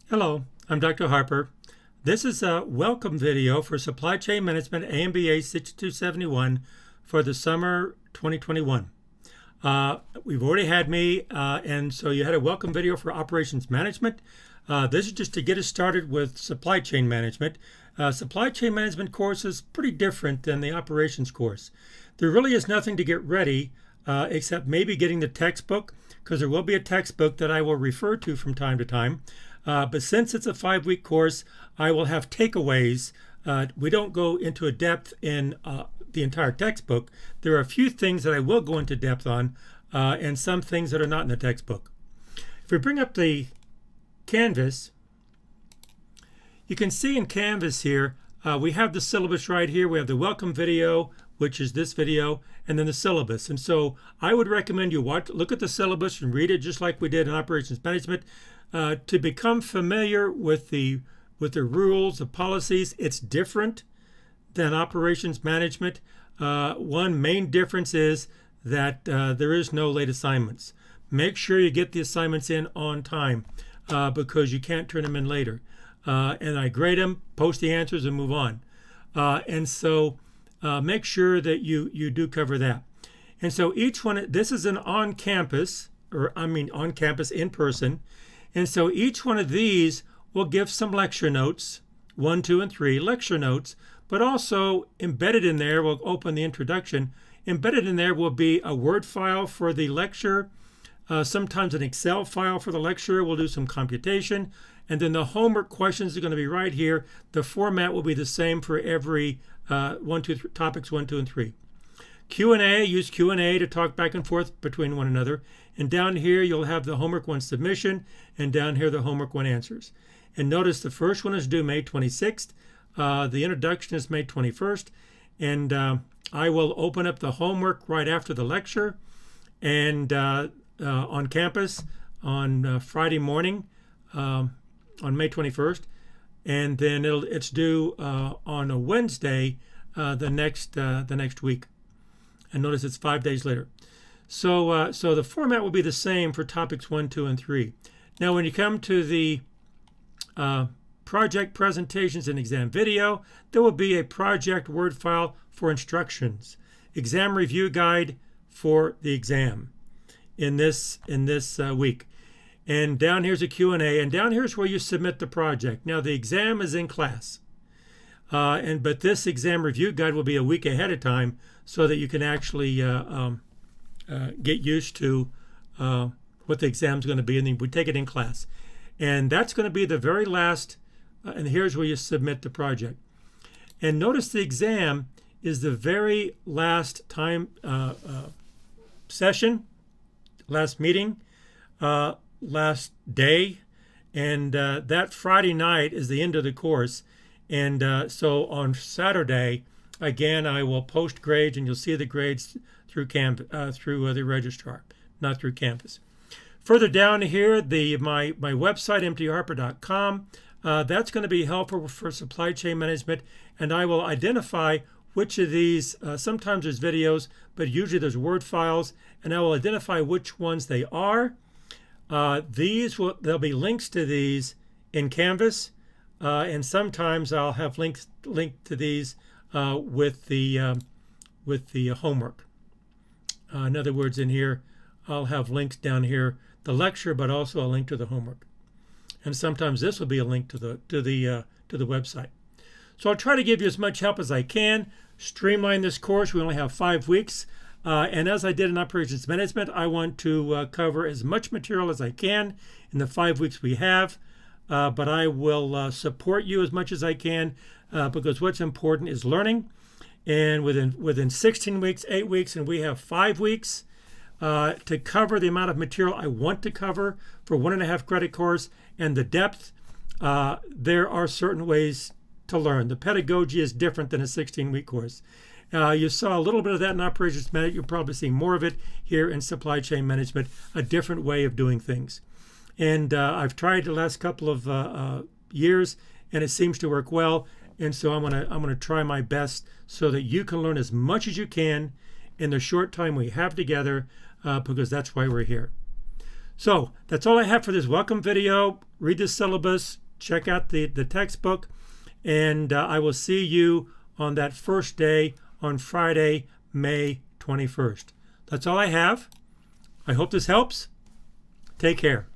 Hello, I'm Dr. Harper. This is a welcome video for Supply Chain Management AMBA 6271 for the summer 2021. We've already had me, and so you had a welcome video for Operations Management. This is just to get us started with Supply Chain Management. Supply Chain Management course is pretty different than the Operations course. There really is nothing to get ready except maybe getting the textbook, because there will be a textbook that I will refer to from time to time. But since it's a 5-week course, I will have takeaways. We don't go into a depth in the entire textbook. There are a few things that I will go into depth on, and some things that are not in the textbook. If we bring up the Canvas, you can see in Canvas here, we have the syllabus right here. We have the welcome video, which is this video, and then the syllabus. And so I would recommend you look at the syllabus and read it just like we did in Operations Management. To become familiar with the rules, the policies. It's different than Operations Management. One main difference is that there is no late assignments. Make sure you get the assignments in on time because you can't turn them in later. And I grade them, post the answers, and move on. And so make sure that you do cover that. And so each one, this is an on-campus, on-campus in person. And so each one of these will give some lecture notes, 1, 2, and 3 lecture notes, but also embedded in there, we'll open the introduction. Embedded in there will be a Word file for the lecture, sometimes an Excel file for the lecture. We'll do some computation. And then the homework questions are going to be right here. The format will be the same for every topics 1, 2, and 3. Q&A, use Q&A to talk back and forth between one another. And down here, you'll have the homework 1 submission, and down here, the homework 1 answers. And notice the first one is due May 26th. The introduction is May 21st. And I will open up the homework right after the lecture and on campus on Friday morning on May 21st. And then it's due on a Wednesday the next week. And notice it's 5 days later. So the format will be the same for topics 1, 2, and 3. Now, when you come to the project presentations and exam video, there will be a project Word file for instructions, exam review guide for the exam in this week. And down here's a Q&A, and down here's where you submit the project. Now, the exam is in class. But this exam review guide will be a week ahead of time so that you can actually get used to what the exam is going to be, and then we take it in class. And that's going to be the very last, and here's where you submit the project. And notice the exam is the very last time session, last meeting, last day, and that Friday night is the end of the course. And so on Saturday, again, I will post grades, and you'll see the grades through the registrar, not through Canvas. Further down here, my website, mtharper.com, that's going to be helpful for supply chain management, and I will identify which of these, sometimes there's videos, but usually there's Word files, and I will identify which ones they are. There'll be links to these in Canvas, and sometimes I'll have links linked to these with the homework. In other words, in here, I'll have links down here, the lecture, but also a link to the homework. And sometimes this will be a link to the website. So I'll try to give you as much help as I can, streamline this course. We only have 5 weeks. And as I did in Operations Management, I want to cover as much material as I can in the 5 weeks we have. But I will support you as much as I can because what's important is learning. And within 16 weeks, 8 weeks, and we have 5 weeks to cover the amount of material I want to cover for 1.5 credit course and the depth, there are certain ways to learn. The pedagogy is different than a 16-week course. You saw a little bit of that in Operations Management. You'll probably see more of it here in Supply Chain Management, a different way of doing things. And I've tried the last couple of years, and it seems to work well. And so I'm gonna try my best so that you can learn as much as you can in the short time we have together, because that's why we're here. So that's all I have for this welcome video. Read the syllabus, check out the textbook, and I will see you on that first day on Friday, May 21st. That's all I have. I hope this helps. Take care.